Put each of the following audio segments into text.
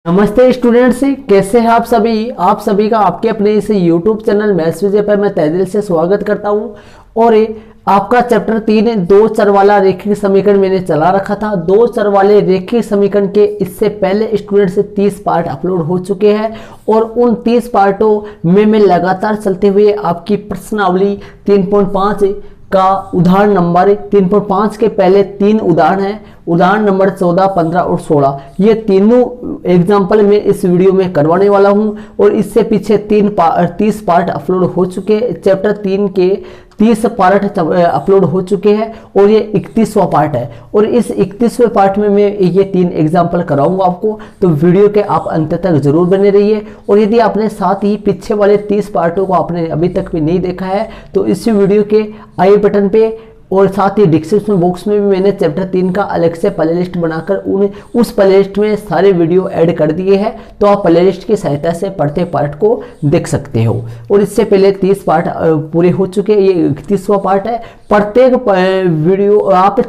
नमस्ते स्टूडेंट्स, कैसे हैं आप सभी का आपके अपने इस यूट्यूब चैनल मैथ्स विजय पर मैं तहे दिल से स्वागत करता हूं। और आपका चैप्टर 3 दो चर वाला रेखीय समीकरण मैंने चला रखा था। दो चर वाले रेखीय समीकरण के इससे पहले स्टूडेंट से 30 पार्ट अपलोड हो चुके हैं और उन 30 पार्टों में मैं लगातार चलते हुए आपकी प्रश्नावली 3.5 का उदाहरण नंबर 3.5 के पहले 3 उदाहरण हैं। उदाहरण नंबर 14, 15 और 16 ये तीनों एग्जाम्पल मैं इस वीडियो में करवाने वाला हूं। और इससे पीछे 30 पार्ट अपलोड हो चुके, चैप्टर 3 के 30 पार्ट अपलोड हो चुके हैं और ये 31वां पार्ट है। और इस 31वें पार्ट में मैं ये 3 एग्जाम्पल कराऊंगा आपको, तो वीडियो के आप अंत तक जरूर बने रहिए। और यदि आपने साथ ही पीछे वाले 30 पार्टों को आपने अभी तक भी नहीं देखा है तो इस वीडियो के आई बटन पे और साथ ही डिस्क्रिप्शन बॉक्स में भी मैंने चैप्टर 3 का अलग से प्लेलिस्ट बनाकर उस प्लेलिस्ट में सारे वीडियो ऐड कर दिए हैं, तो आप प्लेलिस्ट की सहायता से पढ़ते पार्ट को देख सकते हो। और इससे पहले 30 पार्ट पूरे हो चुके हैं, ये 31वां पार्ट है। प्रत्येक वीडियो आप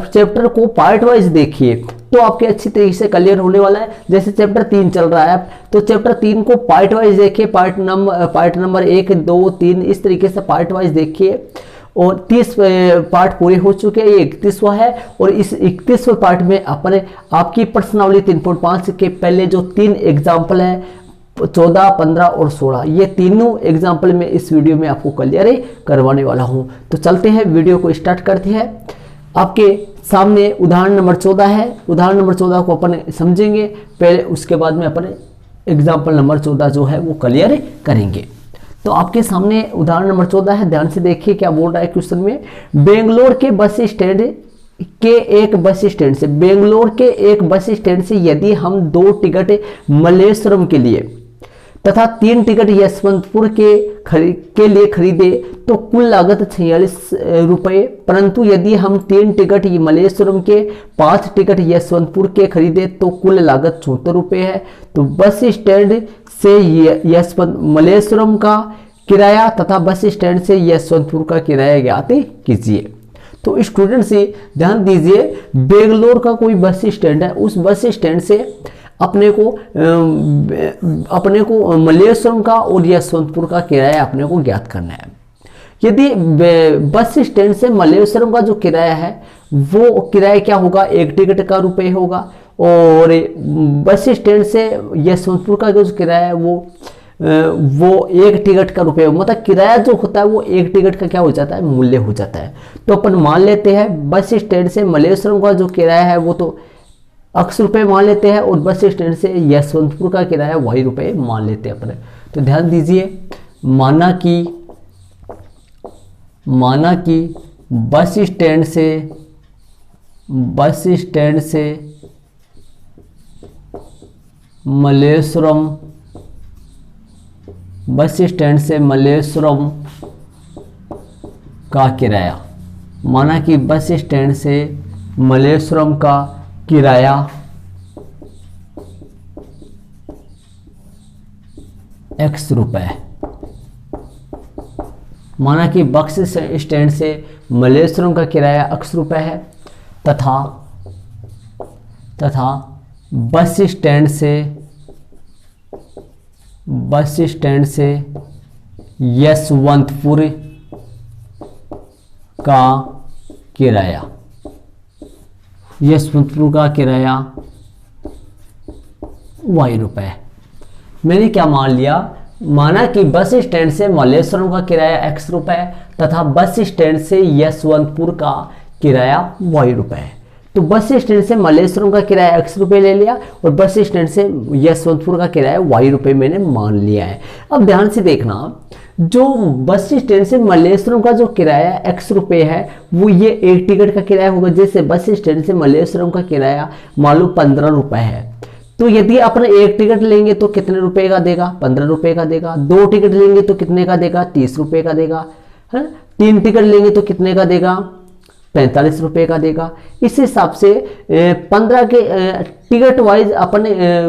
चैप्टर को पार्ट वाइज देखिए तो आपके अच्छी तरीके से क्लियर होने वाला है। जैसे चैप्टर 3 चल रहा है तो चैप्टर 3 को पार्ट वाइज देखिए, पार्ट नंबर 1, 2, 3 इस तरीके से पार्ट वाइज देखिए। और 30 पार्ट पूरे हो चुके हैं, ये 31वां है। और इस 31वें पार्ट में अपने आपकी प्रश्नावली 3.5 के पहले जो 3 एग्जाम्पल है 14, 15 और 16 ये तीनों एग्जाम्पल में इस वीडियो में आपको क्लियर करवाने वाला हूं। तो चलते हैं, वीडियो को स्टार्ट करते हैं। आपके सामने उदाहरण नंबर 14 है। उदाहरण नंबर 14 को अपन समझेंगे पहले, उसके बाद में अपन एग्जाम्पल नंबर 14 जो है वो क्लियर करेंगे। तो आपके सामने उदाहरण नंबर 14 है, ध्यान से देखिए क्या बोल रहा है क्वेश्चन में। बेंगलोर के बस स्टैंड से यदि हम 2 टिकट मल्लेश्वरम के लिए तथा 3 टिकट यशवंतपुर के लिए खरीदे तो कुल लागत 46 रुपये, परंतु यदि हम 3 टिकट मल्लेश्वरम के 5 टिकट यशवंतपुर के खरीदे तो कुल लागत 74 रुपये है। तो बस स्टैंड से मल्लेश्वरम का किराया तथा बस स्टैंड से यशवंतपुर का किराया ज्ञात कीजिए। तो स्टूडेंट से ध्यान दीजिए, बेंगलोर का कोई बस स्टैंड है, उस बस स्टैंड से अपने को मल्लेश्वरम का और यशवंतपुर का किराया अपने को ज्ञात करना है। यदि बस स्टैंड से मल्लेश्वरम का जो किराया है वो किराया क्या होगा, 1 टिकट का रुपये होगा। और बस स्टैंड से यशवंतपुर का जो किराया है वो 1 टिकट का रुपये, मतलब किराया जो होता है वो 1 टिकट का क्या हो जाता है, मूल्य हो जाता है। तो अपन मान लेते हैं बस स्टैंड से मल्लेश्वरम का जो किराया है वो तो x रुपये मान लेते हैं और बस स्टैंड से यशवंतपुर का किराया y रुपये मान लेते हैं अपने। तो ध्यान दीजिए, माना कि बस स्टैंड से मल्लेश्वरम का किराया, माना कि बस स्टैंड से मल्लेश्वरम का किराया x रुपये, माना कि बस स्टैंड से मल्लेश्वरम का किराया x रुपये है तथा बस स्टैंड से यशवंतपुर का किराया y रुपये। मैंने क्या मान लिया, माना कि बस स्टैंड से मल्लेश्वरम का किराया x रुपये तथा बस स्टैंड से यशवंतपुर का किराया y रुपये। तो बस स्टैंड से मल्लेश्वरम का किराया x रुपये ले लिया और बस स्टैंड से यशवंतपुर का किराया y रुपये मैंने मान लिया है। अब ध्यान से देखना, जो बस स्टैंड से मल्लेश्वरम का जो किराया x रुपये है वो ये 1 टिकट का किराया होगा। जैसे बस स्टैंड से मल्लेश्वरम का किराया मान लो 15 रुपये है, तो यदि अपन 1 टिकट लेंगे तो कितने रुपए का देगा, 15 रुपये का देगा। 2 टिकट लेंगे तो कितने का देगा, 30 रुपये का देगा, है। 3 टिकट लेंगे तो कितने का देगा, 45 रुपये का देगा। इस हिसाब से 15 के टिकट वाइज अपन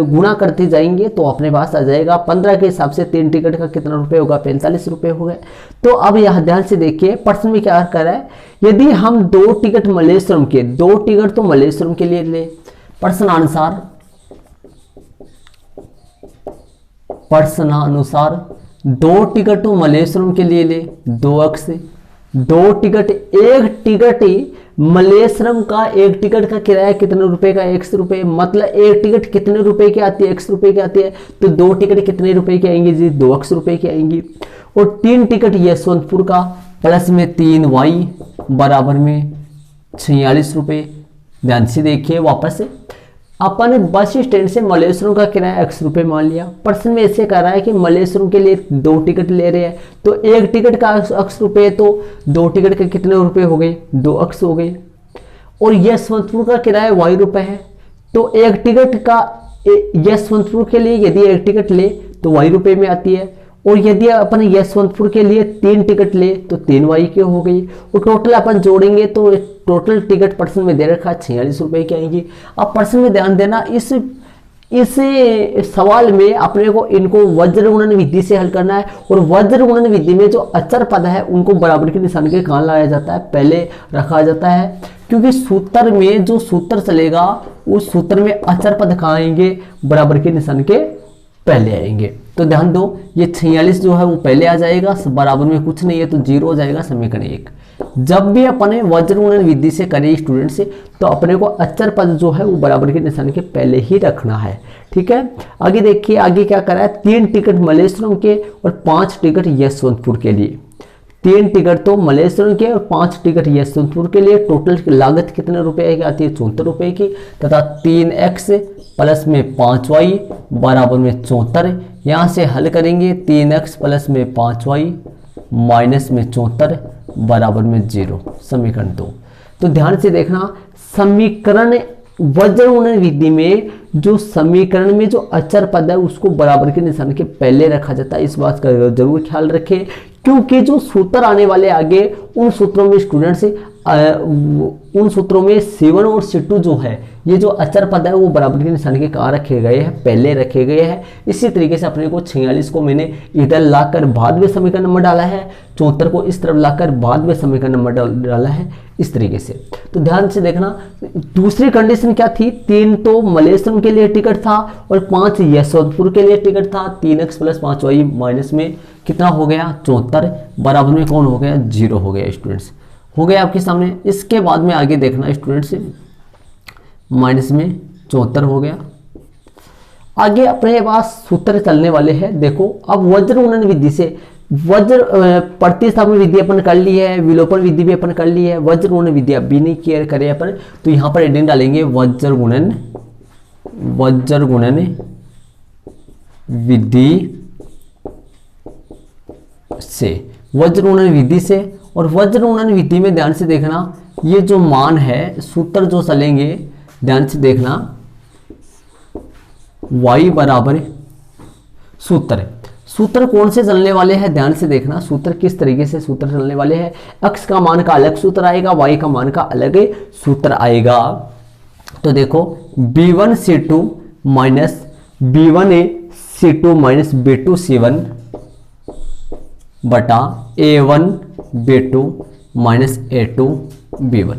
गुणा करते जाएंगे तो अपने पास आ जाएगा 15 के हिसाब से 3 टिकट का कितना रुपये होगा, 45 रुपये हो गए। तो अब यहाँ ध्यान से देखिए प्रश्न में क्या कर रहा है, यदि हम 2 टिकट मल्लेश्वरम के, 2 टिकट तो मल्लेश्वरम के लिए ले प्रश्नानुसार 2 टिकट तो मलेश्वरम के लिए ले 2x, 2 टिकट, एक टिकट मलेश्वरम का, एक टिकट का किराया कितने रुपए का, 100 रुपये, मतलब एक टिकट कितने रुपए की आती है, 100 रुपये की आती है, तो 2 टिकट कितने रुपए की आएंगी जी, 2x रुपये की आएंगी। और 3 टिकट यशवंतपुर का प्लस में 3y बराबर में 46 रुपये। ध्यान से देखिए, वापस से अपन बस स्टैंड से मलेश्वरम का किराया 100 रुपये मान लिया। प्रश्न में ऐसे कह रहा है कि मलेश्वरम के लिए 2 टिकट ले रहे हैं, तो एक टिकट का 100 रुपये, तो 2 टिकट के कितने रुपए हो गए, 2x हो गए। और यशवंतपुर का किराया y रुपये है, तो एक टिकट का यशवंतपुर के लिए यदि एक टिकट ले तो y रुपये में आती है, और यदि अपन यशवंतपुर के लिए 3 टिकट ले तो 3y की हो गई। और टोटल अपन जोड़ेंगे तो टोटल टिकट प्रश्न में दे रखा 46 रुपये की आएंगी। अब प्रश्न में ध्यान देना, इस सवाल में अपने को इनको वज्र गुणन विधि से हल करना है। और वज्र गुणन विधि में जो अचर पद है उनको बराबर के निशान के कहाँ लाया जाता है, पहले रखा जाता है, क्योंकि सूत्र में जो सूत्र चलेगा उस सूत्र में अचर पद कहाँ आएंगे, बराबर के निशान के पहले आएंगे। तो ध्यान दो, ये 46 जो है वो पहले आ जाएगा, बराबर में कुछ नहीं है तो 0 हो जाएगा समीकरण 1। जब भी अपने वज्र गुणन विधि से करें स्टूडेंट से, तो अपने को अचर पद जो है वो बराबर के निशान के पहले ही रखना है। ठीक है, आगे देखिए, आगे क्या करा है, 3 टिकट मलेश्वरम के और 5 टिकट यशवंतपुर के लिए। 3 टिकट तो मलेश्वरम के और 5 टिकट यशवंतपुर के लिए। टोटल लागत कितने रुपए की आती है, 74 रुपए की, तथा 3x प्लस में 5y बराबर में 74। यहाँ से हल करेंगे, 3x प्लस में 5y माइनस में 74 बराबर में 0, समीकरण 2। तो ध्यान से देखना, समीकरण वज्र गुणन विधि में जो समीकरण में जो अचर पद है उसको बराबर के निशान के पहले रखा जाता है। इस बात का जरूर ख्याल रखें, क्योंकि जो सूत्र आने वाले आगे उन सूत्रों में स्टूडेंट्स उन सूत्रों में C1 और C2 जो है, ये जो अचर पद है वो बराबर के निशान के कहाँ रखे गए हैं, पहले रखे गए हैं। इसी तरीके से अपने को 46 को मैंने इधर लाकर बाद में समीकरण नंबर डाला है, 74 को इस तरफ लाकर बाद में समीकरण नंबर डाला है, इस तरीके से। तो ध्यान से देखना, दूसरी कंडीशन क्या थी, 3 तो मलेश्वरम के लिए टिकट था और 5 यशवंतपुर के लिए टिकट था। 3x प्लस 5y माइनस में कितना हो गया, 74 बराबर में कौन हो गया, 0 हो गया स्टूडेंट्स, हो गया आपके सामने। इसके बाद में आगे देखना स्टूडेंट्स, माइनस में 74 हो गया। आगे अपने पास सूत्र चलने वाले हैं। देखो, अब वज्र गुणन विधि से वज्र प्रतिस्थापन विधि अपन कर ली है, विलोपन विधि भी अपन कर ली है, वज्र गुणन विधि अभी नहीं केयर करें अपन, तो यहाँ पर हेडिंग डालेंगे वज्र गुणन विधि से, वज्र गुणन विधि से। और वज्र गुणन विधि में ध्यान से देखना, ये जो मान है, सूत्र जो चलेंगे ध्यान से देखना, y बराबर सूत्र कौन से चलने वाले हैं, ध्यान से देखना सूत्र किस तरीके से सूत्र चलने वाले हैं। x का मान का अलग सूत्र आएगा, y का मान का अलग सूत्र आएगा। तो देखो, b1 c2 minus b1 c2 minus b2 c1 बटा a1 b2 minus a2 b1।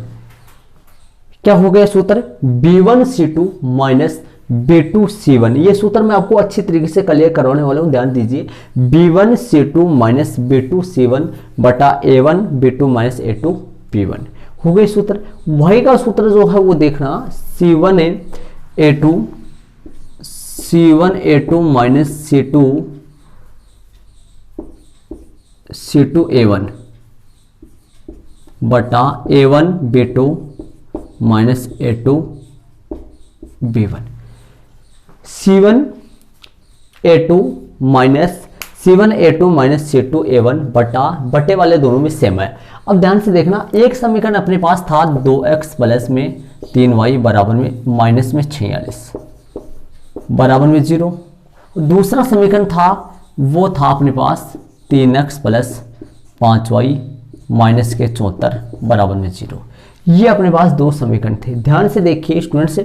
क्या हो गया सूत्र, b1 c2 minus b2 c1। ये सूत्र मैं आपको अच्छी तरीके से क्लियर करवाने वाला हूं, ध्यान दीजिए। b1 c2 minus b2 c1 बटा a1 b2 minus a2 b1 हो गई सूत्र। वही का सूत्र जो है वो देखना, c1 a2 minus c2 a1 बटा a1 b2 minus a2 b1। c1 a2 minus c2 a1 बटे वाले दोनों में सेम है। अब ध्यान से देखना, एक समीकरण अपने पास था 2x प्लस में 3y बराबर में माइनस में 46 बराबर में 0। दूसरा समीकरण था, वो था अपने पास 3x प्लस 5y माइनस के 74 बराबर में 0। ये अपने पास 2 समीकरण थे। ध्यान से देखिए students,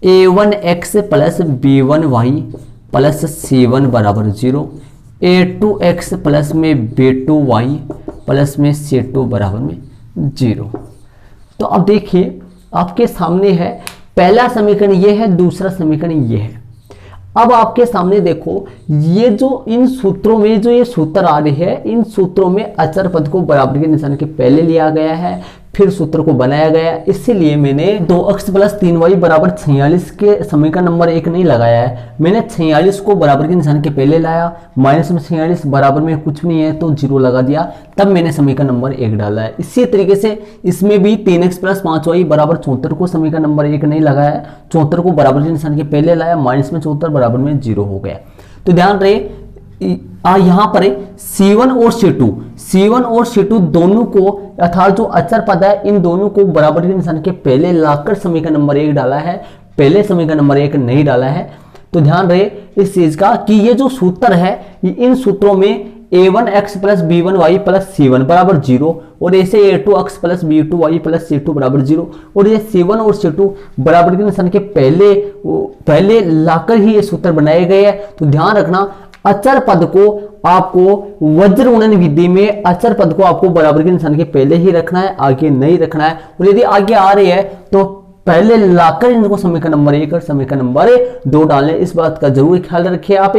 a1x plus b1y plus c1 बराबर 0, a2x प्लस में b2y प्लस में c2 बराबर में 0। तो अब देखिए आपके सामने है पहला समीकरण ये है, दूसरा समीकरण ये है। अब आपके सामने देखो, ये जो इन सूत्रों में जो ये सूत्र आ रहे हैं, इन सूत्रों में अचर पद को बराबर के निशान के पहले लिया गया है, फिर सूत्र को बनाया गया। इसीलिए मैंने 2x प्लस 3y बराबर 46 के समीकरण नंबर 1 नहीं लगाया है, मैंने 46 को बराबर के निशान के पहले लाया, माइनस में 46 बराबर में कुछ नहीं है तो 0 लगा दिया, तब मैंने समीकरण नंबर 1 डाला है। इसी तरीके से इसमें भी 3x प्लस 5y बराबर 74 को समीकरण नंबर 1 नहीं लगाया है, 74 को बराबर के निशान के पहले लाया, माइनस में 74 बराबर में 0 हो गया। तो ध्यान रहे यहां पर C1 और C1 और C2 दोनों को अर्थात जो अचर पद है इन दोनों को बराबर के निशान के पहले लाकर समीकरण नंबर 1 डाला है, पहले समीकरण नंबर 1 नहीं डाला है। तो ध्यान रहे इस चीज का कि ये जो सूत्र है इन सूत्रों में a1x plus b1y plus c1 बराबर 0 और ऐसे a2x plus b2y plus c2 बराबर 0 और ये c1 और c2 बराबर के निशान के पहले लाकर ही ये सूत्र बनाए गए हैं। तो ध्यान रखना अचर पद को आपको वज्र गुणन विधि में अचर पद को आपको बराबर के निशान के पहले ही रखना है, आगे नहीं रखना है। और यदि आगे आ रही है तो पहले लाकर इनको समीकरण नंबर 1 और समीकरण नंबर 2 डालने। इस बात का जरूर ख्याल रखिए आप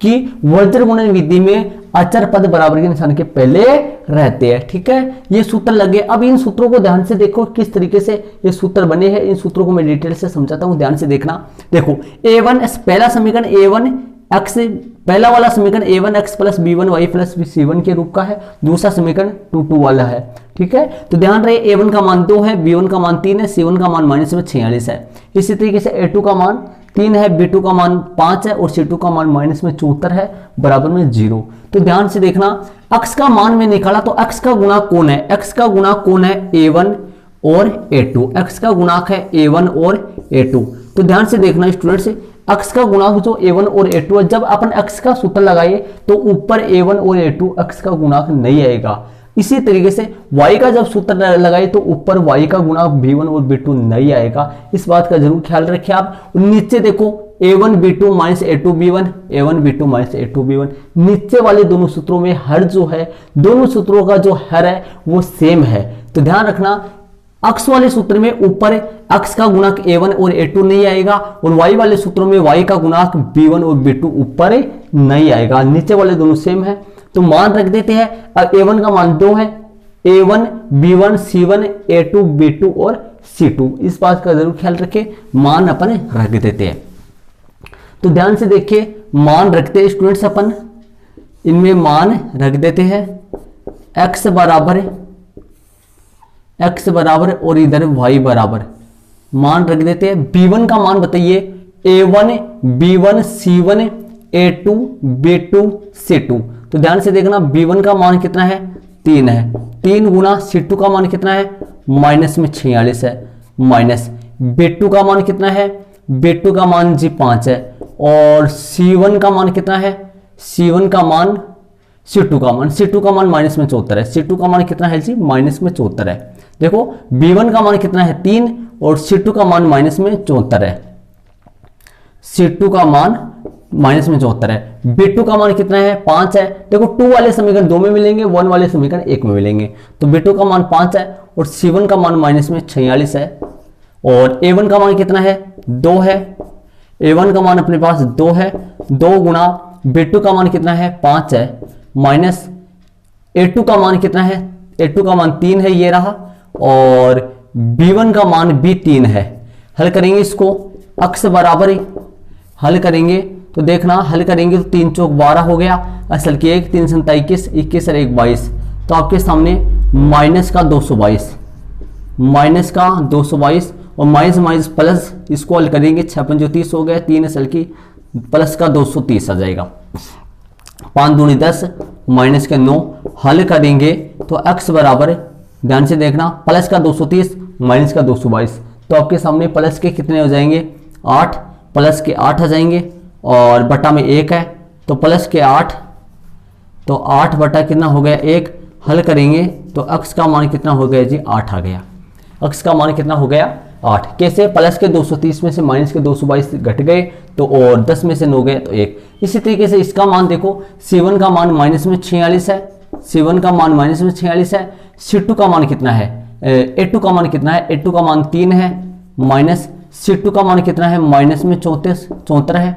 कि वज्र गुणन विधि में अचर पद बराबर के निशान के पहले रहते हैं। ठीक है, ये सूत्र लगे। अब इन सूत्रों को ध्यान से देखो किस तरीके से ये सूत्र बने हैं, इन सूत्रों को मैं डिटेल से समझाता हूं, ध्यान से देखना। देखो a1 पहला समीकरण a1 x, पहला वाला समीकरण a1x plus b1y plus c1 के रूप का है, दूसरा समीकरण 2 वाला है। ठीक है, तो ध्यान रहे a1 का मान 2 है, b1 का मान 3 है, c1 का मान माइनस में 46 है। इसी तरीके से a2 का मान 3 है, b2 का मान 5 है और c2 का मान माइनस में 74 है, बराबर में 0। तो ध्यान से देखना x का मान में निकाला तो x का गुणांक कौन है, x का गुणांक कौन है a1 और a2, x का गुणांक है a1 और a2। तो ध्यान से देखना स्टूडेंट्स, x का गुणांक जो a1 और a2 है, जब अपन x का सूत्र लगाए तो ऊपर a1 और a2 x का गुणांक नहीं आएगा। इसी तरीके से y का जब सूत्र लगाए तो ऊपर y का गुणांक b1 और b2 नहीं आएगा। इस बात का जरूर ख्याल रखिए आप। नीचे देखो a1 b2 minus a2 b1, a1 b2 minus a2 b1, नीचे वाले दोनों सूत्रों में हर जो है, दोनों सूत्रों का जो हर है वो सेम है। तो ध्यान रखना x वाले सूत्र में ऊपर x का गुणांक a1 और a2 नहीं आएगा और y वाले सूत्रों में y का गुणांक b1 और b2 ऊपर नहीं आएगा, नीचे वाले दोनों सेम है। तो मान रख देते हैं, a1 का मान 2 है, a1 b1 c1 a2 b2 और c2। इस बात का जरूर ख्याल रखें, मान अपन रख देते हैं। तो ध्यान से देखिए, मान रखते हैं स्टूडेंट्स, अपन इनमें मान रख देते हैं, x बराबर और इधर y बराबर मान रख देते हैं। b1 का मान बताइए, a1 b1 c1 a2 b2 c2। तो ध्यान से देखना b1 का मान कितना है, 3 है, 3 गुना c2 का मान कितना है, माइनस में 46 है, माइनस b2 का मान कितना है, b2 का मान जी 5 है और c1 का मान कितना है, c1 का मान c2 का मान माइनस में 74 है, c2 का मान कितना है जी, माइनस में 74 है। देखो b1 का मान कितना है, 3 और c2 का मान माइनस में 74 है, c2 का मान माइनस में 74 है, b2 का मान कितना है, 5 है। देखो 2 वाले समीकरण 2 में मिलेंगे, 1 वाले समीकरण 1 में मिलेंगे। तो b2 का मान 5 है और c1 का मान माइनस में 46 है और a1 का मान कितना है, 2 है, a1 का मान अपने पास 2 है, 2 गुना b2 का मान कितना है, 5 है, माइनस a2 का मान कितना है, a2 का मान 3 है, ये रहा, और b1 का मान भी 3 है। हल करेंगे इसको, x बराबर हल करेंगे तो देखना, हल करेंगे तो 3 चौक 12 हो गया, असल की 1 3 7 21 21 और 1 22। तो आपके सामने माइनस का 222, माइनस का 222 और माइनस माइनस प्लस, इसको हल करेंगे 6 5 30 हो गया, 3 असल की प्लस का 230 आ जाएगा, 5 दूनी 10 माइनस के 9। हल करेंगे तो x बराबर, ध्यान से देखना, प्लस का 230 माइनस का 222। तो आपके सामने प्लस के कितने हो जाएंगे, 8, प्लस के 8 आ जाएंगे और बटा में 1 है तो प्लस के 8, तो 8 बटा कितना हो गया 1। हल करेंगे तो x का मान कितना हो गया जी, 8 आ गया। x का मान कितना हो गया, 8। कैसे, प्लस के 230 में से माइनस के 222 घट गए तो और 10 में से 9 गए तो 1। इसी तरीके से इसका मान देखो, c1 का मान माइनस में 46 है, c1 का मान माइनस में 46 है, c2 का मान कितना है, a2 का मान कितना है, a2 का मान 3 है, माइनस C2 का मान कितना है, माइनस में 74 है,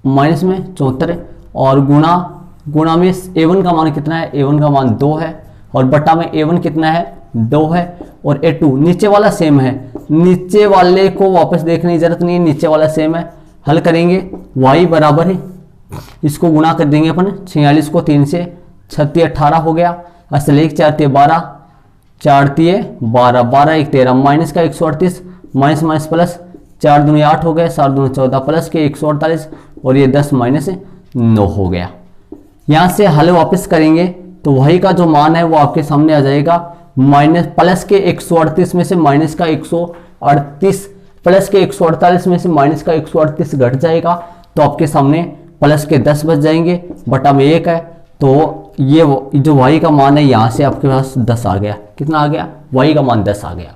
माइनस में 74, और गुणा में A1 का मान कितना है, A1 का मान 2 है, और बटा में A1 कितना है, 2 है, और A2 नीचे वाला सेम है, नीचे वाले को वापस देखने की जरूरत नहीं है, नीचे वाला सेम है। हल करेंगे, y बराबर है, इसको गुणा कर देंगे अपन 46 को 3 से, 36 18 हो गया, असल 1 4 3 12, 4 3 12, 12 1 13, माइनस का 138, माइनस माइनस प्लस, 4 दूनी 8 हो गए, 7 दूनी 14, प्लस के 148, और ये 10 माइनस 9 हो गया। यहाँ से हल वापस करेंगे तो वही का जो मान है वो आपके सामने आ जाएगा, माइनस प्लस के 138 में से माइनस का 138, प्लस के 148 में से माइनस का 138 घट जाएगा, तो आपके सामने प्लस के 10 बच जाएंगे, बटा में 1 है, तो ये जो y का मान है यहाँ से आपके पास 10 आ गया। कितना आ गया, y का मान 10 आ गया।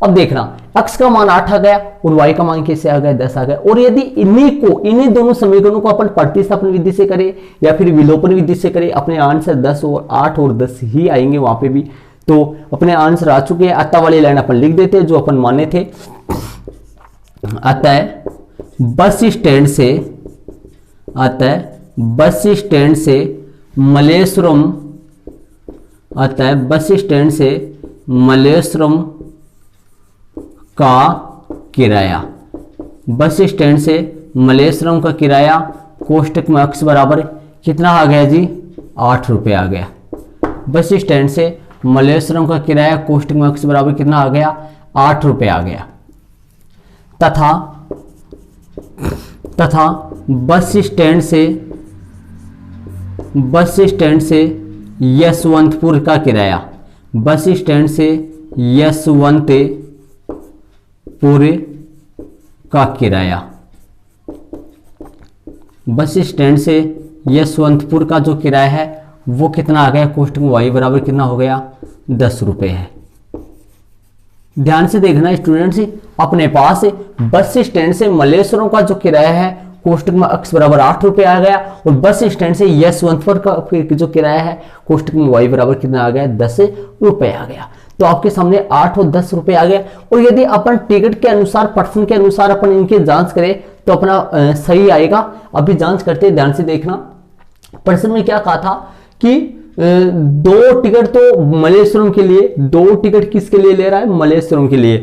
अब देखना x का मान 8 आ गया और y का मान कैसे आ गया, 10 आ गया। और यदि इन्हीं दोनों समीकरणों को अपन प्रतिस्थापन विधि से करें या फिर विलोपन विधि से करें, अपने आंसर 10 और 8 और 10 ही आएंगे वहां पे भी। तो अपने आंसर आ चुके हैं। अतः वाली लाइन अपन लिख देते हैं जो अपन माने थे। अतः बस स्टैंड से मलेश्वरम, अतः बस स्टैंड से मलेश्वरम का किराया, बस स्टैंड से मलेश्वरम का किराया कोष्टक में x बराबर कितना आ गया जी, 8 रुपये आ गया। बस स्टैंड से मलेश्वरम का किराया कोष्टक में x बराबर कितना आ गया, 8 रुपये आ गया। तथा बस स्टैंड से यशवंतपुर का किराया, बस स्टैंड से यशवंतपुर का किराया, बस स्टैंड से यशवंतपुर का जो किराया है वो कितना आ गया, कोष्टक में y बराबर कितना हो गया, 10 रुपये है। ध्यान से देखना स्टूडेंट्स, अपने पास बस स्टैंड से मलेश्वरम का जो किराया है कोष्टक में x बराबर 8 रुपये आ गया, और बस स्टैंड से यशवंतपुर का जो किराया है कोष्टक में y बराबर कितना आ गया, 10 रुपये आ गया। तो आपके सामने 8 और 10 रुपये आ गया। और यदि अपन टिकट के अनुसार, पर्सन के अनुसार अपन इनके जांच करें तो अपना सही आएगा। अभी जांच करते हैं, ध्यान से देखना। प्रश्न में क्या कहा था कि 2 टिकट तो मलेश्वरम के लिए, 2 टिकट किसके लिए ले रहा है, मलेश्वरम के लिए।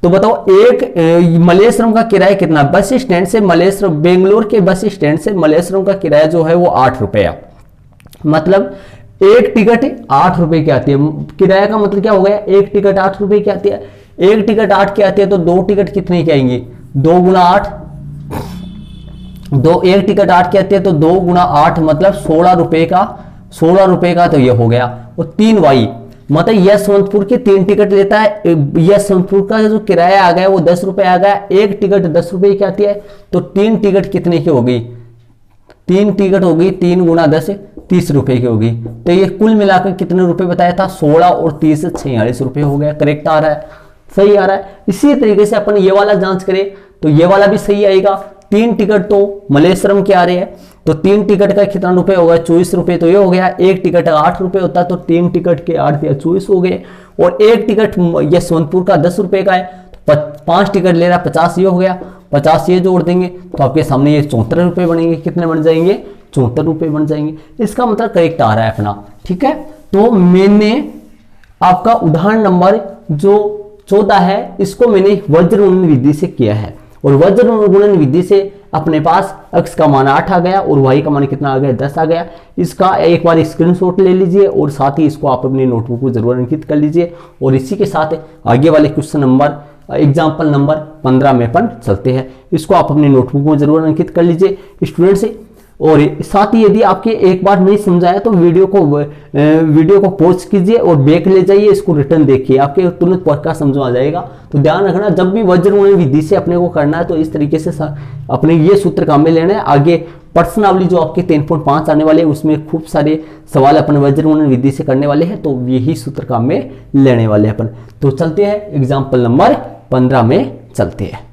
तो बताओ एक मलेश्वरम का किराया कितना, बस स्टैंड से मलेश्वरम, बेंगलोर के बस स्टैंड से मलेश्वरम का किराया जो है वो 8 रुपया, मतलब एक टिकट 8 रुपए की आती है। किराया का मतलब क्या हो गया, एक टिकट 8 रुपए की आती है। एक टिकट 8 की आती है तो 2 टिकट कितने की आएंगी, 2 गुना 8, एक टिकट 8 की आती है तो 2 गुना 8 मतलब 16 रुपए का तो ये हो गया। और 3 वाई मतलब यशवंतपुर के 3 टिकट लेता है। यशवंतपुर का जो किराया आ गया वो 10 रुपए आ गया। एक टिकट 10 रुपए की आती है तो 3 टिकट कितने की होगी, 3 टिकट होगी, 3 गुना 10 30 रुपए की होगी। तो ये कुल मिलाकर कितने रुपए बताया था, 16 और 30 46 रुपए हो गया। करेक्ट आ रहा है, सही आ रहा है। इसी तरीके से अपन ये वाला जांच करें तो ये वाला भी सही आएगा। 3 टिकट तो मलेश्वरम के आ रहे हैं तो 3 टिकट का कितना रुपए होगा, 24 रुपए। तो ये हो गया। एक टिकट 8 रुपए होता है तो 3 टिकट के 8 या 24 हो गए। और एक टिकट यशवंतपुर का 10 रुपए का है तो 5 टिकट ले रहा है, 50 ये हो गया। 50 ये जोड़ देंगे तो आपके सामने ये 74 रुपए बनेंगे। कितने बन जाएंगे, 74 रुपए बन जाएंगे। इसका मतलब करेक्ट आ रहा है अपना, ठीक है। तो मैंने आपका उदाहरण नंबर जो 14 है इसको मैंने वज्र गुणन विधि से किया है। और वज्र गुणन विधि से अपने पास x का मान 8 आ गया और y का मान कितना आ गया, 10 आ गया। इसका एक बार स्क्रीनशॉट ले लीजिए और साथ ही इसको आप अपनी नोटबुक को जरूर अंकित कर लीजिए। और इसी के साथ आगे वाले क्वेश्चन नंबर एग्जाम्पल नंबर 15 में अपन चलते हैं। इसको आप अपनी नोटबुक में जरूर अंकित कर लीजिए स्टूडेंट्स। और साथ ही यदि आपके एक बार नहीं समझाया तो वीडियो को पॉज कीजिए और बैक ले जाइए, इसको रिटर्न देखिए, आपके तुरंत पक्का समझ आ जाएगा। तो ध्यान रखना जब भी वज्र गुणन विधि से अपने को करना है तो इस तरीके से अपने ये सूत्र काम में लेना है। आगे प्रश्नावली जो आपके 3.5 आने वाले हैं उसमें खूब सारे सवाल अपन वज्र गुणन विधि से करने वाले हैं, तो यही सूत्र काम में लेने वाले अपन। तो चलते हैं एग्जाम्पल नंबर 15 में चलते हैं।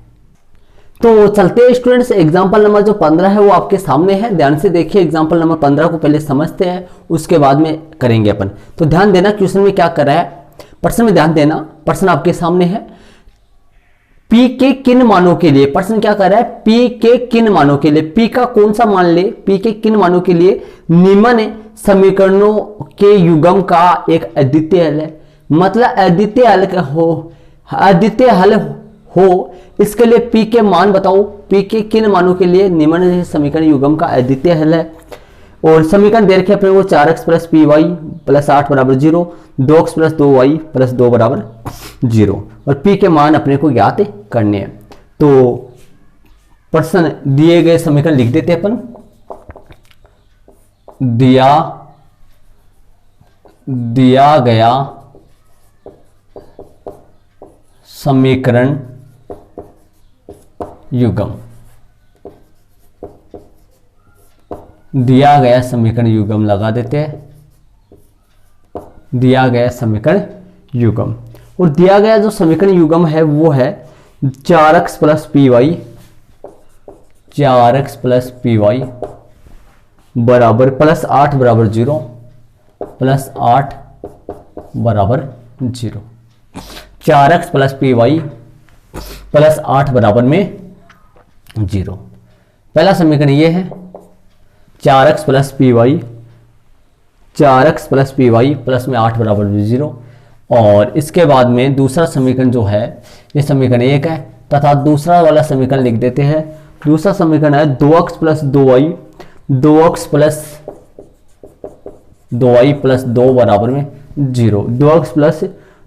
तो चलते हैं स्टूडेंट्स, एग्जाम्पल नंबर जो 15 है वो आपके सामने है। ध्यान से देखिए, एग्जाम्पल नंबर 15 को पहले समझते हैं, उसके बाद में करेंगे अपन। तो ध्यान देना क्वेश्चन में क्या कर रहा है, प्रश्न में ध्यान देना। प्रश्न आपके सामने है, P के किन मानों के लिए, प्रश्न क्या कर रहा है, P के किन मानों के लिए, P का कौन सा मान ले, P के किन मानों के लिए निम्न समीकरणों के युग्म का एक अद्वितीय हल है। मतलब अद्वितीय हल हो, अद्वितीय हल हो, इसके लिए P के मान बताओ, P के किन मानों के लिए निम्न समीकरण युग्म का अद्वितीय हल है। और समीकरण दे रखे अपने को 4x plus P Y plus 8 बराबर 0, 2x प्लस 2y प्लस 2 बराबर 0 और P के मान अपने को ज्ञात करने हैं। तो प्रश्न दिए गए समीकरण लिख देते अपन, दिया गया समीकरण युग्म, दिया गया समीकरण युग्म लगा देते हैं, दिया गया समीकरण युग्म। और दिया गया जो समीकरण युग्म है वो है 4x plus P Y, 4x plus P Y बराबर प्लस 8 बराबर 0, प्लस 8 बराबर 0, 4x plus P Y plus 8 बराबर में 0। पहला समीकरण ये है 4x plus P Y, 4x plus P Y plus में 8 बराबर 0। और इसके बाद में दूसरा समीकरण जो है ये समीकरण 1 है तथा दूसरा वाला समीकरण लिख देते हैं। दूसरा समीकरण है 2x plus 2y, 2x plus 2y plus 2 बराबर में 0, 2x प्लस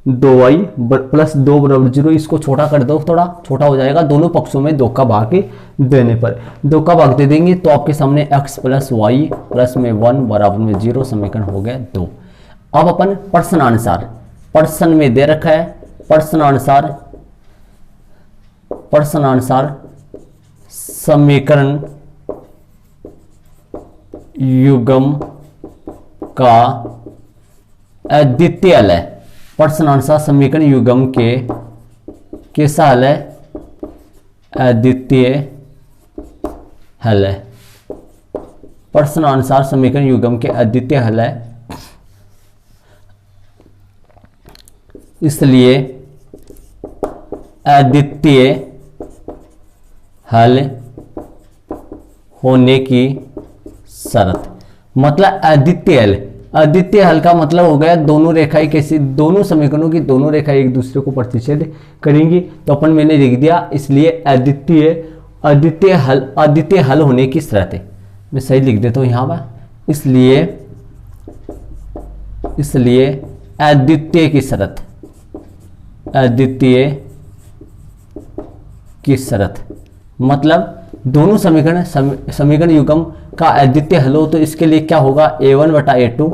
2y प्लस 2 बराबर 0। इसको छोटा कर दो, थोड़ा छोटा हो जाएगा, दोनों पक्षों में 2 का भाग देने पर 2 का भाग दे देंगे तो आपके सामने x प्लस वाई प्लस में 1 बराबर में 0 समीकरण हो गया 2। अब अपन प्रश्नानुसार, प्रश्न में दे रखा है प्रश्नानुसार समीकरण युग्म का अद्वितीय हल है। प्रश्नानुसार समीकरण युग्म के कैसा हल है, अद्वितीय हल है। प्रश्नानुसार समीकरण युग्म के अद्वितीय हल है, इसलिए अद्वितीय हल होने की शर्त। मतलब अद्वितीय हल का मतलब हो गया दोनों रेखाएं कैसी, दोनों समीकरणों की दोनों रेखाएं एक दूसरे को प्रतिच्छेद करेंगी। तो अपन मैंने लिख दिया, इसलिए अद्वितीय हल होने की शर्त है। मैं सही लिख देता हूं यहां पर, इसलिए अद्वितीय की शर्त, अद्वितीय की शर्त मतलब दोनों समीकरण युग्म का अद्वितीय हल हो तो इसके लिए क्या होगा, a1 बटा a2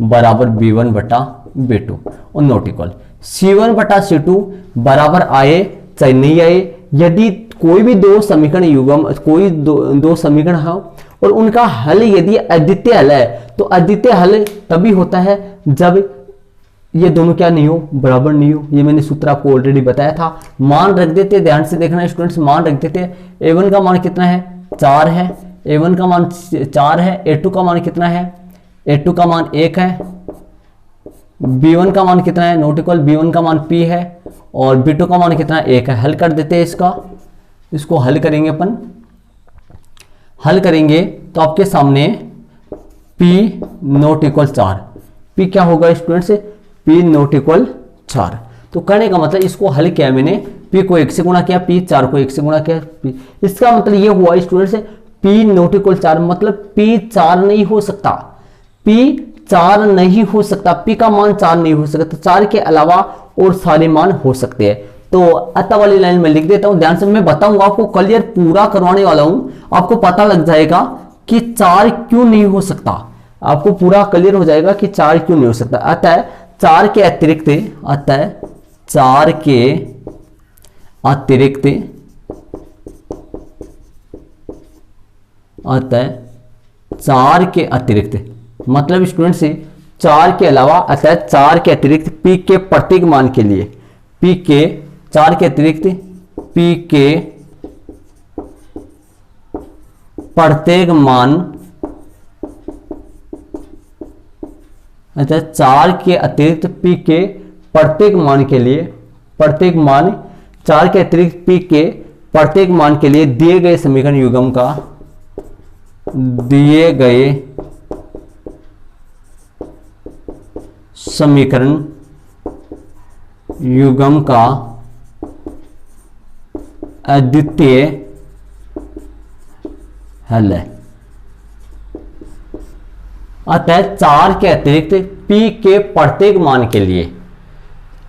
बराबर b1 बटा b2 और नॉट इक्वल c1 बटा c2 बराबर आए चाहे नहीं आए। यदि कोई भी दो समीकरण युग्म, कोई दो समीकरण हो और उनका हल यदि अद्वितीय हल है तो अद्वितीय हल तभी होता है जब ये दोनों क्या नहीं हो, बराबर नहीं हो। ये मैंने सूत्र आपको ऑलरेडी बताया था। मान रख देते, ध्यान से देखना स्टूडेंट्स, मान रख देते। a1 का मान कितना है, 4 है, a1 का मान 4 है, a2 का मान कितना है, a2 का मान 1 है, b1 का मान कितना है, नॉट इक्वल b1 का मान p है और b2 का मान कितना है, 1 है। हल कर देते हैं इसको हल करेंगे अपन, हल करेंगे तो आपके सामने p नॉट इक्वल 4, p क्या होगा स्टूडेंट्स, p नॉट इक्वल 4। तो कहने का मतलब इसको हल किया मैंने, p को 1 से गुणा किया, p 4 को 1 से गुणा किया, p इसका मतलब ये हुआ स्टूडेंट्स p नॉट इक्वल 4 मतलब p 4 नहीं हो सकता, p 4 नहीं हो सकता, p का मान 4 नहीं हो सकता, 4 के अलावा और सारे मान हो सकते हैं। तो अतः वाली लाइन में लिख देता हूं, ध्यान से मैं बताऊंगा आपको, क्लियर पूरा करवाने वाला हूं, आपको पता लग जाएगा कि 4 क्यों नहीं हो सकता, आपको पूरा क्लियर हो जाएगा कि 4 क्यों नहीं हो सकता। अतः 4 के अतिरिक्त, अतः 4 के अतिरिक्त, अतः 4 के अतिरिक्त मतलब स्टूडेंट से 4 के अलावा, अतः 4 के अतिरिक्त p के प्रत्येक मान के लिए, p के 4 के अतिरिक्त p के प्रत्येक मान, अतः 4 के अतिरिक्त p के प्रत्येक मान के लिए, प्रत्येक मान 4 के अतिरिक्त p के प्रत्येक मान के लिए दिए गए समीकरण युग्म का अद्वितीय हल है। अतः 4 के अतिरिक्त p के प्रत्येक मान के लिए,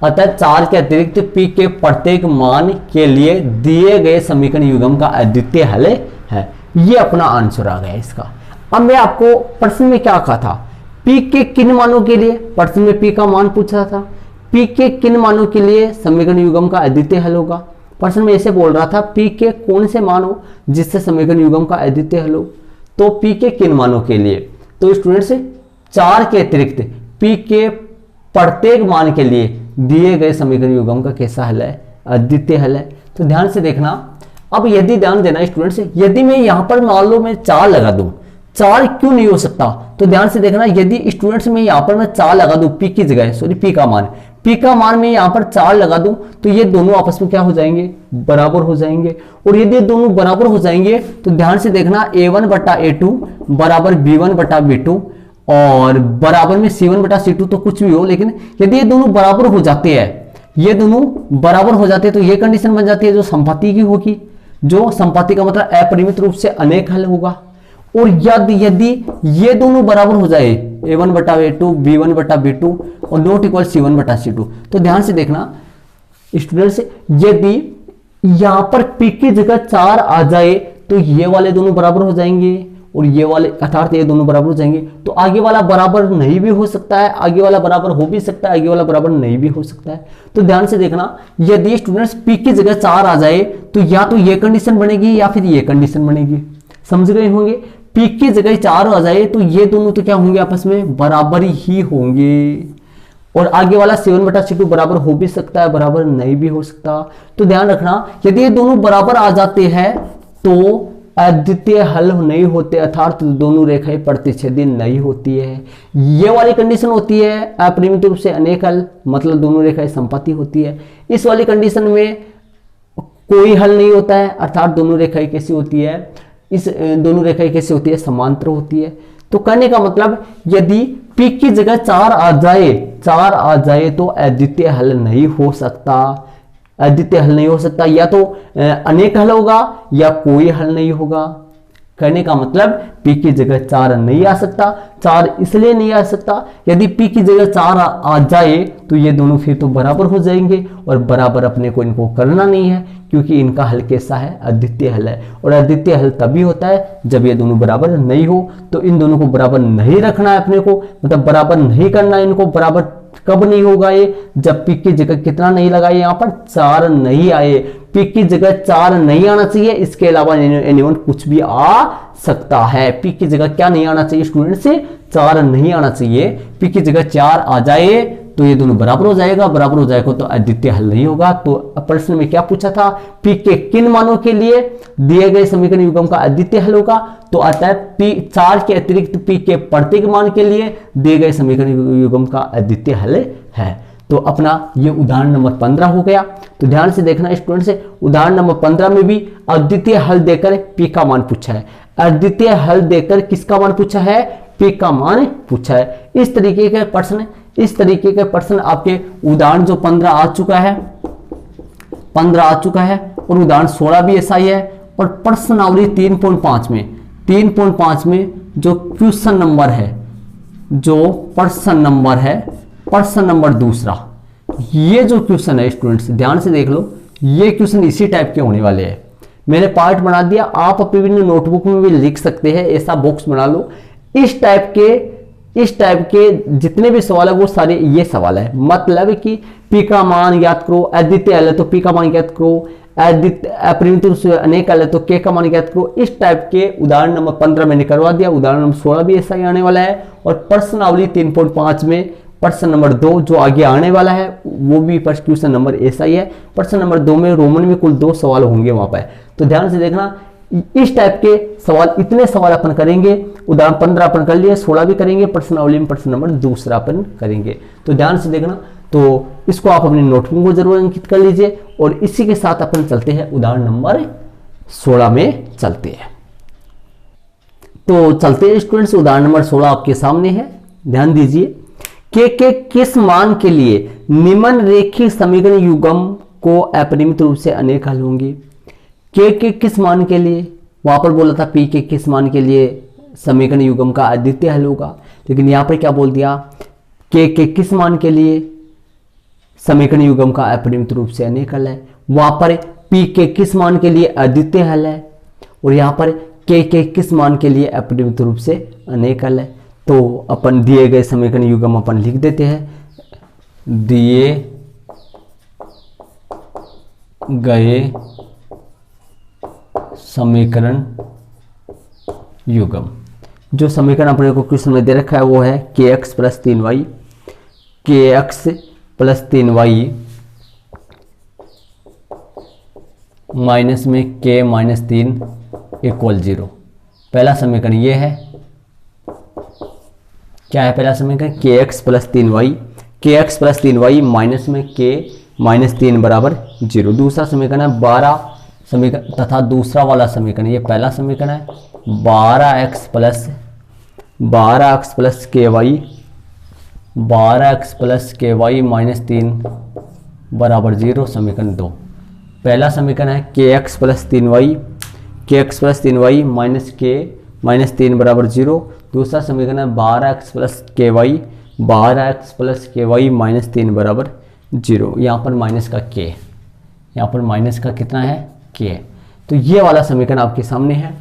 अतः 4 के अतिरिक्त p के प्रत्येक मान के लिए दिए गए समीकरण युग्म का अद्वितीय हल है। ये अपना आंसर आ गया इसका। अब मैं आपको प्रश्न में क्या कहा था, p के किन मानों के लिए, प्रश्न में p का मान पूछा था, p के किन मानों के लिए समीकरण युग्म का अद्वितीय हल होगा। प्रश्न में ऐसे बोल रहा था p के कौन से मान हो जिससे समीकरण युग्म का अद्वितीय हल हो, तो p के किन मानों के लिए, तो स्टूडेंट्स 4 के अतिरिक्त p के प्रत्येक मान के लिए दिए गए समीकरण युग्म का कैसा हल है, अद्वितीय हल है। तो ध्यान से देखना। अब यदि ध्यान देना स्टूडेंट्स, यदि मैं यहां पर मान लो मैं 4 लगा दूं, 4 क्यों नहीं हो सकता, तो ध्यान से देखना। यदि स्टूडेंट्स में यहां पर मैं 4 लगा दूं p की जगह, सॉरी p का मान में यहां पर 4 लगा दूं, तो ये दोनों आपस में क्या हो जाएंगे, बराबर हो जाएंगे। और यदि ये दोनों बराबर हो जाएंगे तो ध्यान से देखना a1 बटा a2 बराबर b1 बटा b2 और बराबर में c1 बटा c2, तो कुछ भी हो, लेकिन यदि ये दोनों बराबर हो जाते हैं, ये दोनों बराबर हो जाते हैं, तो ये कंडीशन बन जाती है जो संपाती की होगी, जो संपाती का मतलब अपरिमित रूप से अनेक हल होगा। और यदि ये दोनों बराबर हो जाए a1 बटा a2 b1 बटा b2 और नॉट इक्वल c1 बटा c2, तो ध्यान से देखना स्टूडेंट्स, यदि यहां पर p की जगह 4 आ जाए तो ये वाले दोनों बराबर हो जाएंगे और ये वाले, अर्थात ये दोनों बराबर हो जाएंगे, तो आगे वाला बराबर नहीं भी हो सकता है, आगे वाला बराबर हो भी सकता है, आगे वाला बराबर नहीं भी हो सकता है। तो ध्यान से देखना, यदि स्टूडेंट्स p की जगह 4 आ जाए तो या तो ये कंडीशन बनेगी या फिर ये कंडीशन बनेगी, समझ गए होंगे। p की जगह 4 आ जाए तो ये दोनों तो क्या होंगे, आपस में बराबर ही होंगे, और आगे वाला c1 बटा c2 बराबर हो भी सकता है, बराबर नहीं भी हो सकता। तो ध्यान रखना, यदि ये दोनों बराबर आ जाते हैं तो अद्वितीय हल नहीं होते, अर्थात दोनों रेखाएं प्रतिच्छेदी नहीं होती है। ये वाली कंडीशन होती है अपरिमित रूप से अनेक हल, मतलब दोनों रेखाएं संपाती होती है। इस वाली कंडीशन में कोई हल नहीं होता है, अर्थात दोनों रेखाएं कैसी होती है, इस दोनों रेखाएं कैसी होती है, समांतर होती है। तो कहने का मतलब यदि p की जगह 4 आ जाए तो अद्वितीय हल नहीं हो सकता, अद्वितीय हल नहीं हो सकता, या तो अनेक हल होगा या कोई हल नहीं होगा। कहने का मतलब p की जगह 4 नहीं आ सकता, 4 इसलिए नहीं आ सकता, यदि p की जगह 4 आ जाए तो ये दोनों फिर तो बराबर हो जाएंगे, और बराबर अपने को इनको करना नहीं है क्योंकि इनका हल कैसा है, अद्वितीय हल है। और अद्वितीय हल तभी होता है जब ये दोनों बराबर नहीं हो। तो इन दोनों को बराबर नहीं रखना है अपने को, मतलब बराबर नहीं करना है इनको। बराबर कब नहीं होगा ये, जब p की जगह कितना नहीं लगाए, यहाँ पर 4 नहीं आए, p की जगह 4 नहीं आना चाहिए, इसके अलावा एनीवन कुछ भी आ सकता है। p की जगह क्या नहीं आना चाहिए स्टूडेंट से, 4 नहीं आना चाहिए। p की जगह 4 आ जाए तो ये दोनों बराबर हो जाएगा, बराबर हो जाएगा तो अद्वितीय हल नहीं होगा। तो प्रश्न में क्या पूछा था, p के किन मानों के लिए दिए गए समीकरण युग्म का अद्वितीय हल होगा, तो अतः p 4 के अतिरिक्त p के प्रत्येक मान के लिए दिए गए समीकरण युग्म का अद्वितीय हल है। तो अपना ये उदाहरण नंबर 15 हो गया। तो ध्यान से देखना स्टूडेंट से, उदाहरण नंबर 15 में भी अद्वितीय हल देकर p का मान पूछा है, अद्वितीय हल देकर किसका मान पूछा है, p का मान पूछा है। इस तरीके के प्रश्न आपके उदाहरण जो 15 आ चुका है और उदाहरण 16 भी ऐसा ही है। और प्रश्नावली 3.5 में जो क्वेश्चन नंबर है, प्रश्न नंबर दूसरा, ये जो क्वेश्चन है स्टूडेंट्स ध्यान से देख लो, ये क्वेश्चन इसी टाइप के होने वाले हैं। मैंने पार्ट बना दिया, आप अपनी नोटबुक में भी लिख सकते हैं, ऐसा बॉक्स बना लो। इस टाइप के जितने भी सवाल है वो सारे ये सवाल है, मतलब कि p का मान ज्ञात करो, अद्वितीय हल है तो p का मान ज्ञात करो, अपरिमित रूप से अनेक हल है तो k का मान ज्ञात करो। इस टाइप के उदाहरण नंबर 15 मैंने करवा दिया, उदाहरण नंबर 16 भी ऐसा ही आने वाला है। और प्रश्नावली 3.5 में प्रश्न नंबर 2 जो आगे आने वाला है वो भी क्वेश्चन नंबर ऐसा ही है। प्रश्न नंबर 2 में रोमन में कुल 2 सवाल होंगे वहां पर, तो ध्यान से देखना। इस टाइप के सवाल, इतने सवाल अपन करेंगे। उदाहरण 15 अपन कर लिए, 16 भी करेंगे, प्रश्नावली में प्रश्न नंबर दूसरा अपन करेंगे। तो ध्यान से देखना, तो इसको आप अपनी नोटबुक को जरूर अंकित कर लीजिए। और इसी के साथ अपन चलते हैं उदाहरण नंबर 16 में चलते हैं। तो चलते हैं स्टूडेंट्स, उदाहरण नंबर 16 आपके सामने है, ध्यान दीजिए। के किस मान के लिए निम्न रेखीय समीकरण युग्म को अपरिमित रूप से अनेक हल होंगे। के किस मान के लिए, वहां पर बोला था पी के किस मान के लिए समीकरण युग्म का अद्वितीय हल होगा, लेकिन यहां पर क्या बोल दिया, के किस मान के लिए समीकरण युग्म का अपरिमित रूप से अनेक हल है। वहां पर पी के किस मान के लिए अद्वितीय हल है और यहां पर के किस मान के लिए अपरिमित रूप से अनेक हल है। तो अपन दिए गए समीकरण युग्म अपन लिख देते हैं, दिए गए समीकरण युग्म, जो समीकरण अपने को क्वेश्चन में दे रखा है वो है के एक्स प्लस 3y, के एक्स प्लस 3y माइनस में के माइनस 3 इक्वल 0। पहला समीकरण ये है, क्या है पहला समीकरण, के एक्स प्लस 3y, के एक्स प्लस 3y माइनस में के माइनस 3 बराबर 0। दूसरा समीकरण है 12 समीकरण तथा दूसरा वाला समीकरण, ये पहला समीकरण है 12x प्लस के वाई माइनस 3 बराबर 0, समीकरण 2। पहला समीकरण है के एक्स प्लस 3y माइनस के माइनस 3 बराबर 0। दूसरा समीकरण है 12x प्लस के वाई माइनस 3 बराबर 0। यहाँ पर माइनस का के, यहाँ पर माइनस का कितना है, के। तो ये वाला समीकरण आपके सामने है।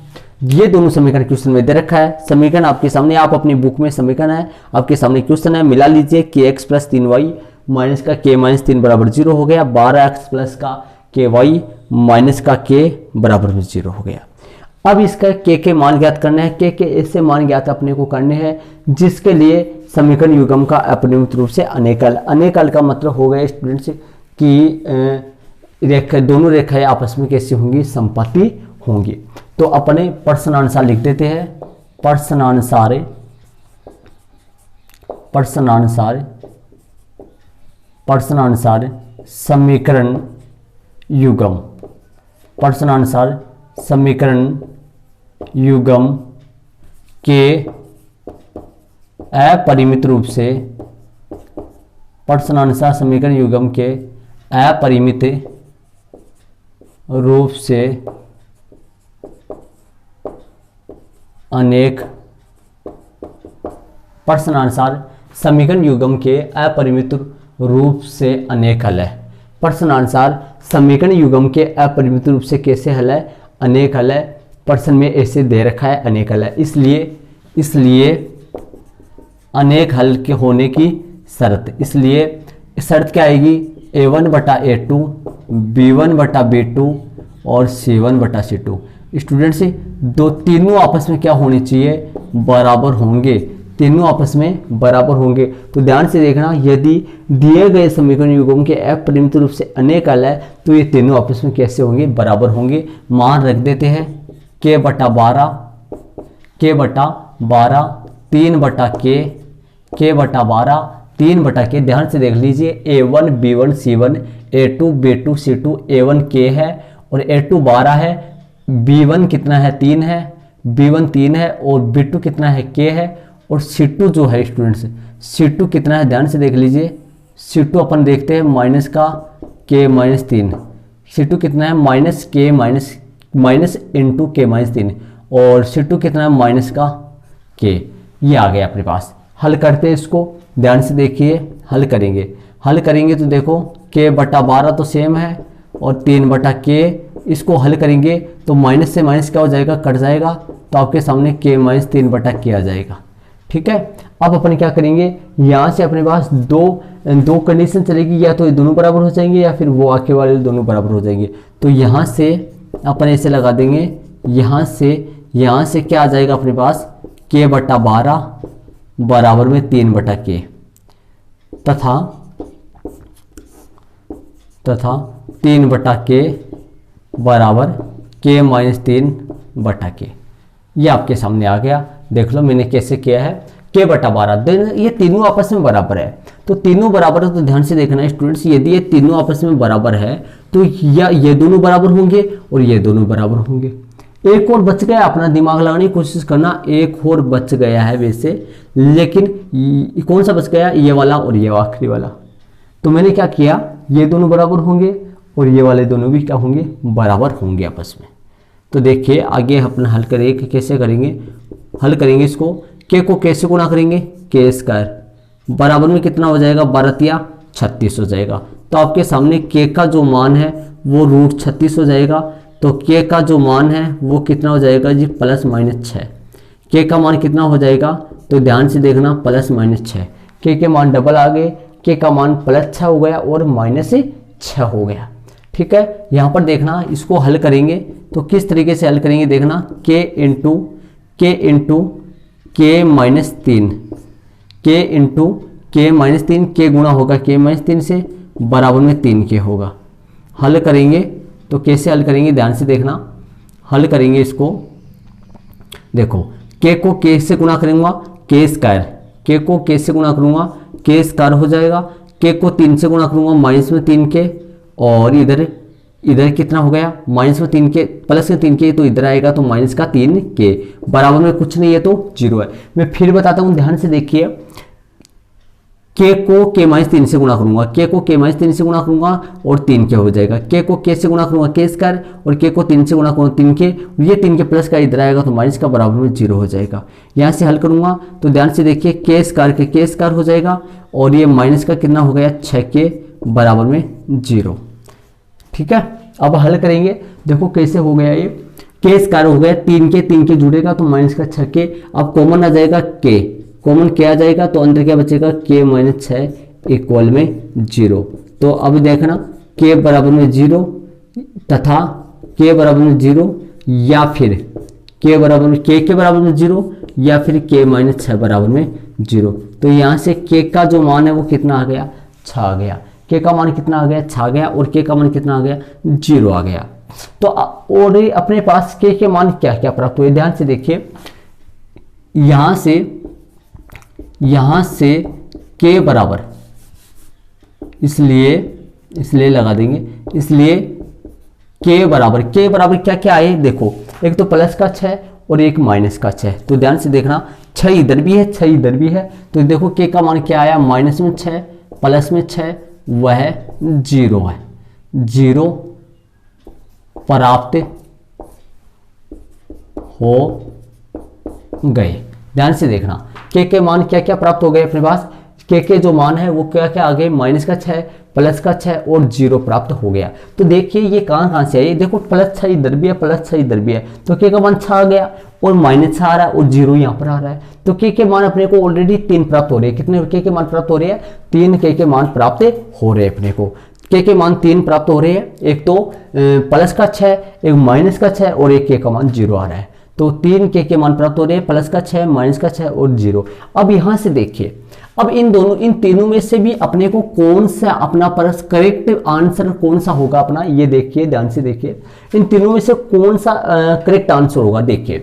ये दोनों समीकरण क्वेश्चन में दे रखा है। समीकरण आपके सामने, आप अपनी बुक में समीकरण है आपके सामने क्वेश्चन है, मिला लीजिए। के एक्स प्लस 3y माइनस का के माइनस 3 बराबर 0 हो गया, 12x प्लस का के वाई माइनस का के बराबर 0 हो गया। अब इसका के मान ज्ञात करना है। के ऐसे मान ज्ञात अपने को करने हैं जिसके लिए समीकरण युग्म का अपरिमित रूप से अनेक हल। अनेक हल का मतलब हो गया स्टूडेंट्स कि रेखा, दोनों रेखाएं आपस में कैसी होंगी, समपाती होंगी। तो अपने प्रश्नानुसार लिख देते हैं, प्रश्नानुसार समीकरण युग्म के अपरिमित रूप से, प्रश्नानुसार समीकरण युग्म के अपरिमित रूप से अनेक, प्रश्नानुसार समीकरण युग्म के अपरिमित रूप से अनेक हल है। प्रश्नानुसार समीकरण युग्म के अपरिमित रूप से कैसे हल है, अनेक हल है। प्रश्न में ऐसे दे रखा है अनेक हल है, इसलिए अनेक हल के होने की शर्त, इसलिए शर्त क्या आएगी, a1 बटा a2, b1 बटा b2 और c1 बटा c2। स्टूडेंट्स दो तीनों आपस में क्या होने चाहिए, बराबर होंगे, तीनों आपस में बराबर होंगे। तो ध्यान से देखना, यदि दिए गए समीकरण युग्म के अपरिमित रूप से अनेक हल है तो ये तीनों आपस में कैसे होंगे, बराबर होंगे। मान रख देते हैं k बटा 12, 3 बटा k बटा 12, 3 बटा k। ध्यान से देख लीजिए, a1 b1 c1, a2 b2 c2, a1 k है और a2 12 है, b1 कितना है, 3 है, b1 3 है और b2 कितना है, k है और c2 जो है स्टूडेंट्स, c2 कितना है, ध्यान से देख लीजिए। c2 अपन देखते हैं माइनस का k माइनस 3, c2 कितना है, minus k minus into k minus 3 और c2 कितना है, माइनस का k। ये आ गया अपने पास। हल करते हैं इसको, ध्यान से देखिए, हल करेंगे तो देखो k बटा 12 तो सेम है और 3 बटा k, इसको हल करेंगे तो माइनस से माइनस क्या हो जाएगा, कट जाएगा, तो आपके सामने k माइनस 3 बटा k आ जाएगा। ठीक है, अब अपन क्या करेंगे, यहाँ से अपने पास दो कंडीशन चलेगी, या तो ये दोनों बराबर हो जाएंगे या फिर वो आगे वाले दोनों बराबर हो जाएंगे। तो यहाँ से अपन ऐसे लगा देंगे, यहाँ से क्या आ जाएगा अपने पास, k बटा 12 बराबर में 3 बटा k तथा 3 बटा k बराबर k माइनस 3 बटा k। ये आपके सामने आ गया। देख लो मैंने कैसे किया है, k बटा 12, ये तीनों आपस में बराबर है। तो तीनों बराबर है तो ध्यान से देखना है स्टूडेंट्स, यदि ये तीनों आपस में बराबर है तो या ये दोनों बराबर होंगे और ये दोनों बराबर होंगे। एक और बच गया, अपना दिमाग लगाने की कोशिश करना, एक और बच गया है वैसे, लेकिन कौन सा बच गया, ये वाला और ये आखिरी वाला। तो मैंने क्या किया, ये दोनों बराबर होंगे और ये वाले दोनों भी क्या होंगे, बराबर होंगे आपस में। तो देखिए आगे अपन हल करेंगे, कैसे करेंगे, हल करेंगे इसको, के को कैसे गुणा करेंगे, के स्क्वायर बराबर में कितना हो जाएगा, 12 36 हो जाएगा। तो आपके सामने के का जो मान है वो √36 हो जाएगा। तो के का जो मान है वो कितना हो जाएगा जी, +-6। के का मान कितना हो जाएगा, तो ध्यान से देखना, +-6। के मान डबल आ गए, के का मान +6 हो गया और -6 हो गया। ठीक है, यहाँ पर देखना इसको हल करेंगे तो किस तरीके से हल करेंगे, देखना k into k -3, k into k -3, k गुणा होगा k -3 से, बराबर में 3k होगा। हल करेंगे तो कैसे हल करेंगे, ध्यान से देखना, हल करेंगे इसको, देखो k को k से गुणा करूंगा, k स्क्वायर, k को k से गुणा करूंगा, k स्क्वायर हो जाएगा, k को 3 से गुणा करूंगा, -3k, और इधर कितना हो गया, -3k +3k, तो इधर आएगा तो -3k, बराबर में कुछ नहीं है तो 0 है। मैं फिर बताता हूँ, ध्यान से देखिए, k को k -3 से गुणा करूंगा, k को k -3 से गुणा करूंगा और 3k हो जाएगा, k को k से गुणा करूंगा k स्क्वायर और k को 3 से गुणा करूंगा 3k, ये 3k प्लस का इधर आएगा तो माइनस का बराबर में 0 हो जाएगा। यहाँ से हल करूंगा तो ध्यान से देखिए, k स्क्वायर के k स्क्वायर हो जाएगा और ये माइनस का कितना हो गया, 6k बराबर में 0। ठीक है, अब हल करेंगे, देखो कैसे हो गया, ये k स्क्वायर हो गया, 3k जुड़ेगा तो माइनस का 6k, अब कॉमन आ जाएगा k, कॉमन क्या आ जाएगा तो अंदर क्या बचेगा, k - 6 इक्वल में 0। तो अब देखना k बराबर में 0 तथा k बराबर में 0 या फिर k बराबर में k के बराबर में 0 या फिर k - 6 बराबर में 0। तो यहाँ से k का जो मान है वो कितना आ गया, 6 आ गया, k का मान कितना आ गया, 6 आ गया, और k का मान कितना आ गया, 0 आ गया। तो और अपने पास k के मान क्या क्या प्राप्त हुए, ध्यान से देखिए, यहाँ से k बराबर, इसलिए लगा देंगे, इसलिए k बराबर क्या क्या आए, देखो एक तो प्लस का 6 और एक माइनस का 6। तो ध्यान से देखना, 6 इधर भी है 6 इधर भी है, तो देखो k का मान क्या आया, -6 +6 वह 0 है, 0 प्राप्त हो गए। ध्यान से देखना, के मान क्या क्या प्राप्त हो गए अपने पास, के जो मान है वो क्या क्या आ गए, -6 +6 और 0 प्राप्त हो गया। तो देखिए ये कहाँ से है, देखो +6 इधर भी है +6 इधर भी है, तो के का मान 6 आ गया और -6 आ रहा है और 0 यहाँ पर आ रहा है। तो के मान अपने को ऑलरेडी 3 प्राप्त हो रहे हैं, कितने के मान प्राप्त हो रहे हैं, 3 के मान प्राप्त हो रहे हैं अपने को, के मान 3 प्राप्त हो रहे हैं, एक तो प्लस का 6, एक माइनस का 6 और एक के का मान 0 आ रहा है। तो 3 के मान प्राप्त हो रहे हैं, प्लस का 6 माइनस का 6 और 0। अब यहाँ से देखिए, अब इन तीनों में से भी अपने को कौन सा अपना परस करेक्ट आंसर कौन सा होगा अपना, ये देखिए, ध्यान से देखिए, इन तीनों में से कौन सा करेक्ट आंसर होगा। देखिए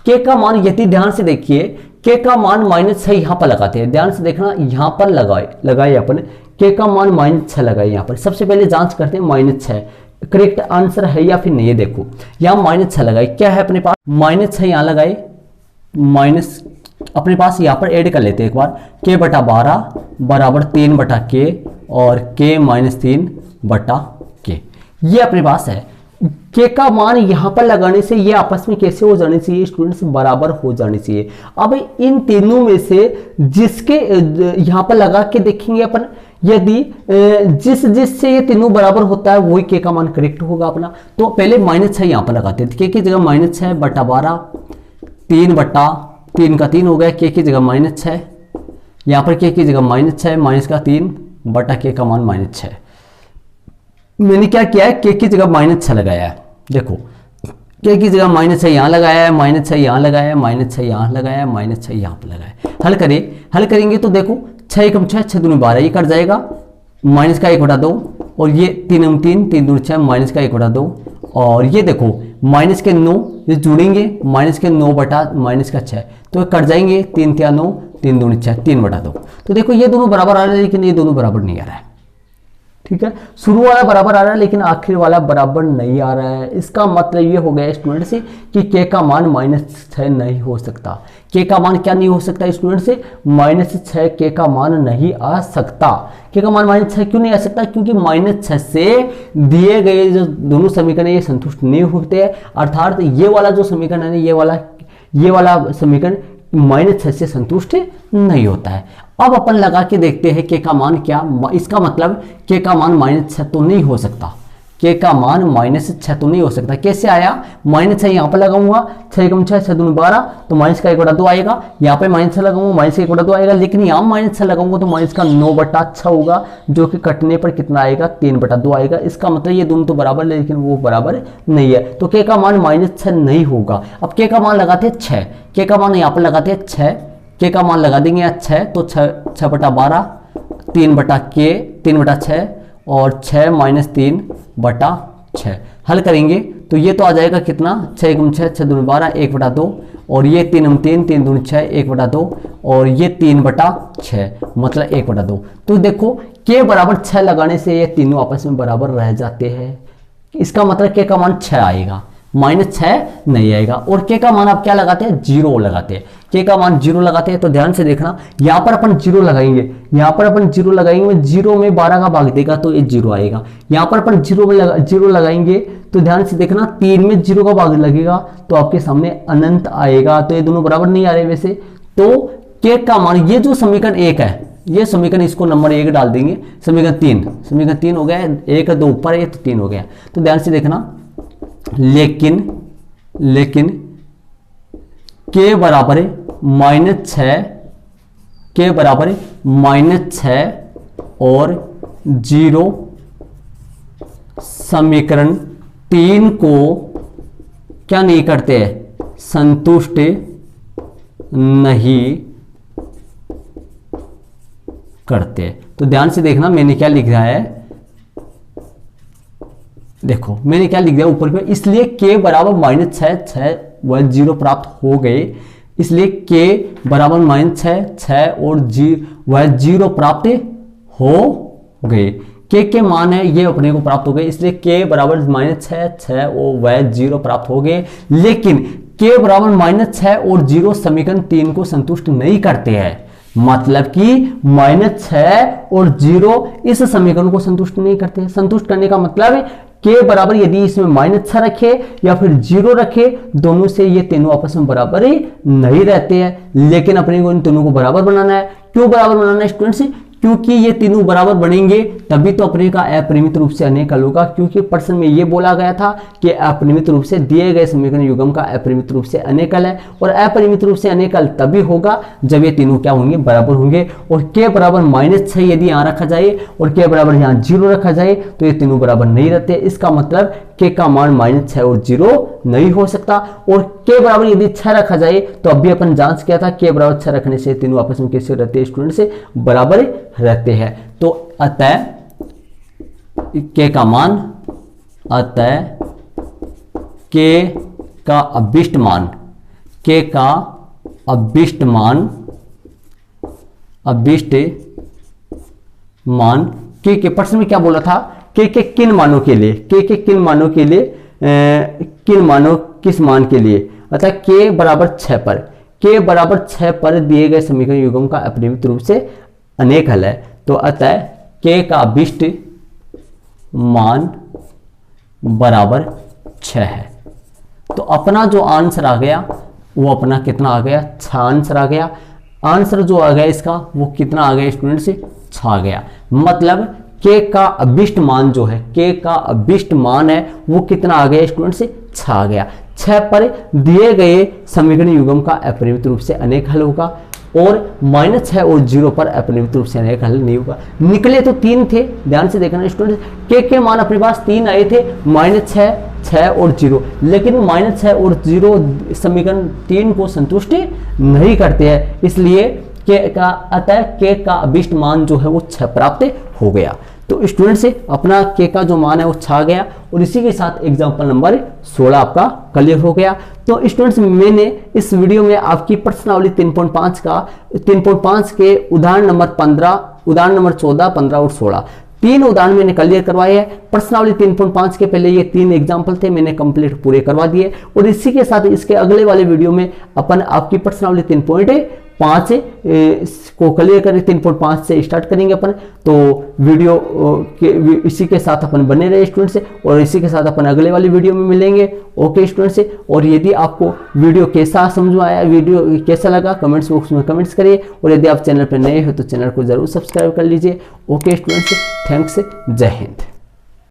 के का मान, यदि ध्यान से देखिए, के का मान -6 यहाँ पर लगाते हैं, ध्यान से देखना, यहाँ पर लगाए अपन के का मान -6 लगाए, यहाँ पर सबसे पहले जांच करते हैं -6 करेक्ट आंसर है या फिर नहीं है। देखो यहाँ -6 लगाए, क्या है अपने पास, -6 यहाँ लगाए, माइनस अपने पास यहाँ पर ऐड कर लेते हैं एक बार, k बटा 12 बराबर 3 बटा k और k -3 बटा k, ये अपने पास है। k का मान यहाँ पर लगाने से ये आपस में कैसे हो जाने चाहिए स्टूडेंट्स, बराबर हो जाने चाहिए। अब इन तीनों में से जिसके यहाँ पर लगा के देखेंगे अपन, यदि जिससे ये तीनों बराबर होता है वही k का मान करेक्ट होगा अपना। तो पहले -6 यहाँ पर लगाते हैं, k की जगह -6 बटा 12, 3 बटा 3 का 3 हो गया, k की जगह -6, यहाँ पर k की जगह -6 माइनस का 3 बटा k का मान -6। मैंने क्या किया है, k की जगह -6 लगाया है, देखो k की जगह -6 यहाँ लगाया है, -6 यहाँ लगाया है, -6 यहाँ लगाया है, -6 यहाँ पर लगाया है। हल करेंगे तो देखो 6 एकम 6, 6 दूनी 12, ये कट जाएगा, माइनस का 1 बटा 2 और ये 3 एकम 3, 3 दूनी 6, माइनस का 1 बटा 2 और ये देखो माइनस के 9 ये जुड़ेंगे, माइनस के 9 बटा माइनस का 6, तो कट जाएंगे, 3 3 9, 3 दूनी 6, 3/2। तो देखो ये दोनों बराबर आ रहे हैं लेकिन ये दोनों बराबर नहीं आ रहा है। ठीक है, शुरू वाला बराबर आ रहा है लेकिन आखिर वाला बराबर नहीं आ रहा है। इसका मतलब ये हो गया स्टूडेंट से कि के का मान -6 नहीं हो सकता। के का मान क्या नहीं हो सकता स्टूडेंट से? -6 के का मान नहीं आ सकता। के का मान -6 क्यों नहीं आ सकता? क्योंकि -6 से दिए गए जो दोनों समीकरण ये संतुष्ट नहीं होते हैं, अर्थात ये वाला जो समीकरण है ये वाला समीकरण -6 से संतुष्ट नहीं होता है। अब अपन लगा के देखते हैं के का मान क्या, इसका मतलब के का मान -6 तो नहीं हो सकता। के का मान -6 तो नहीं हो सकता। कैसे आया? -6 यहाँ पर लगाऊंगा, 6 × 6 6 दूनी 12, तो माइनस का 1/2 आएगा। यहाँ पे -6 लगाऊंगा, माइनस का 1/2 आएगा, लेकिन यहाँ -6 लगाऊंगा तो माइनस का 9/6 होगा, जो कि कटने पर कितना आएगा? 3/2 आएगा। इसका मतलब ये दोनों तो बराबर है लेकिन वो बराबर नहीं है, तो के का मान -6 नहीं होगा। अब के का मान लगाते हैं 6, के का मान यहाँ पर लगाते हैं 6, के का मान लगा देंगे 6, तो 6/12, 3/6 और 6 - 3/6 हल करेंगे तो ये तो आ जाएगा कितना? 6 × 6 6 दूनी 12, 1/2, और ये 3 × 3 3 दूनी 6, 1/2, और ये 3/6 मतलब 1/2। तो देखो के बराबर 6 लगाने से ये तीनों आपस में बराबर रह जाते हैं। इसका मतलब के का मान 6 आएगा, -6 नहीं आएगा। और के का मान आप क्या लगाते हैं? 0 लगाते हैं। के का मान 0 लगाते हैं, तो ध्यान से देखना, यहाँ पर अपन 0 लगाएंगे, यहाँ पर अपन 0 लगाएंगे, 0 में 12 का भाग देगा तो ये 0 आएगा। यहाँ पर अपन 0 लगाएंगे तो ध्यान से देखना, 3 में 0 का भाग लगेगा तो आपके सामने अनंत आएगा। तो ये दोनों बराबर नहीं आ रहे वैसे। तो के का मान, ये जो समीकरण 1 है, ये समीकरण इसको नंबर 1 डाल देंगे, समीकरण 3 हो गया, 1 2 ऊपर है तो 3 हो गया। तो ध्यान से देखना, लेकिन के बराबर -6, के बराबर -6 और 0 समीकरण 3 को क्या नहीं करते हैं? संतुष्ट नहीं करते। तो ध्यान से देखना, मैंने क्या लिख रहा है, देखो मैंने क्या लिख दिया ऊपर पे, इसलिए के बराबर -6 वह 0 प्राप्त हो गए, इसलिए के बराबर -6 और वह 0 प्राप्त हो गए। के मान है ये अपने को प्राप्त हो गए, इसलिए के बराबर -6 और वह 0 प्राप्त हो गए। लेकिन के बराबर -6 और 0 समीकरण 3 को संतुष्ट नहीं करते हैं, मतलब कि -6 और 0 इस समीकरण को संतुष्ट नहीं करते हैं। संतुष्ट करने का मतलब है के बराबर यदि इसमें -6 रखे या फिर 0 रखे, दोनों से ये तीनों आपस में बराबर ही नहीं रहते हैं। लेकिन अपने को इन तीनों को बराबर बनाना है। क्यों बराबर बनाना है स्टूडेंट्स? क्योंकि ये तीनों बराबर बनेंगे तभी तो अपने का अपरिमित रूप से अनेक हल होगा। क्योंकि प्रश्न में ये बोला गया था कि अपरिमित रूप से दिए गए समीकरण युग्म का अपरिमित रूप से अनेक हल है, और अपरिमित रूप से अनेक हल तभी होगा जब ये तीनों क्या होंगे? बराबर होंगे। और के बराबर -6 यदि यहाँ रखा जाए और के बराबर यहाँ 0 रखा जाए तो ये तीनों बराबर नहीं रहते। इसका मतलब के का मान -6 और 0 नहीं हो सकता। और के बराबर यदि 6 रखा जाए तो अभी अपन जांच किया था, के बराबर 6 रखने से तीनों आपस में कैसे रहते हैं स्टूडेंट? से बराबर रहते हैं। तो अतः के का मान, अतः के का अभिष्ट मान, के का अभिष्ट मान, के प्रश्न में क्या बोला था? के किन मानों के लिए, के किन मानों के लिए, किस मान के लिए? अतः के बराबर 6 पर, के बराबर 6 पर दिए गए समीकरण युग्म का अपरिमित रूप से अनेक हल है। तो अतः के का अभिष्ट मान बराबर 6 है। तो अपना जो आंसर आ गया वो अपना कितना आ गया? 6 आंसर आ गया। आंसर जो आ गया इसका वो कितना आ गया स्टूडेंट से? 6 आ गया। मतलब के का अभिष्ट मान जो है, के का अभिष्ट मान है वो कितना आ गया स्टूडेंट से? 6 आ गया। 6 पर दिए गए समीकरण युग्म का अपरिमित रूप से अनेक हल होगा, और -6 और 0 पर अपरिमित रूप से अनेक हल नहीं होगा। निकले तो 3 थे, ध्यान से देखना स्टूडेंट, के मान अपने पास 3 आए थे, -6, 6 और 0, लेकिन -6 और 0 समीकरण 3 को संतुष्ट नहीं करते हैं। इसलिए के का, अतः के का अभिष्ट मान जो है वो 6 प्राप्त हो गया। तो स्टूडेंट से अपना के का जो मान है वो छा गया और इसी के साथ एग्जाम्पल नंबर 16 आपका क्लियर हो गया। तो स्टूडेंट्स मैंने इस वीडियो में आपकी प्रश्नावली 3.5 के उदाहरण नंबर 15, उदाहरण नंबर 14, 15 और 16 तीन उदाहरण मैंने क्लियर करवाए हैं। प्रश्नावली 3.5 के पहले ये 3 एग्जाम्पल थे, मैंने कंप्लीट पूरे करवा दिए और इसी के साथ इसके अगले वाले वीडियो में अपन आपकी प्रश्नावली 3.5 को क्लियर करें। 3.5 से स्टार्ट करेंगे अपन। तो वीडियो के इसी के साथ अपन बने रहे स्टूडेंट से और इसी के साथ अपन अगले वाली वीडियो में मिलेंगे। ओके स्टूडेंट से, और यदि आपको वीडियो कैसा समझ में आया, वीडियो कैसा लगा, कमेंट्स बॉक्स में कमेंट्स करिए और यदि आप चैनल पर नए हो तो चैनल को जरूर सब्सक्राइब कर लीजिए। ओके स्टूडेंट से, थैंक्स, जय हिंद।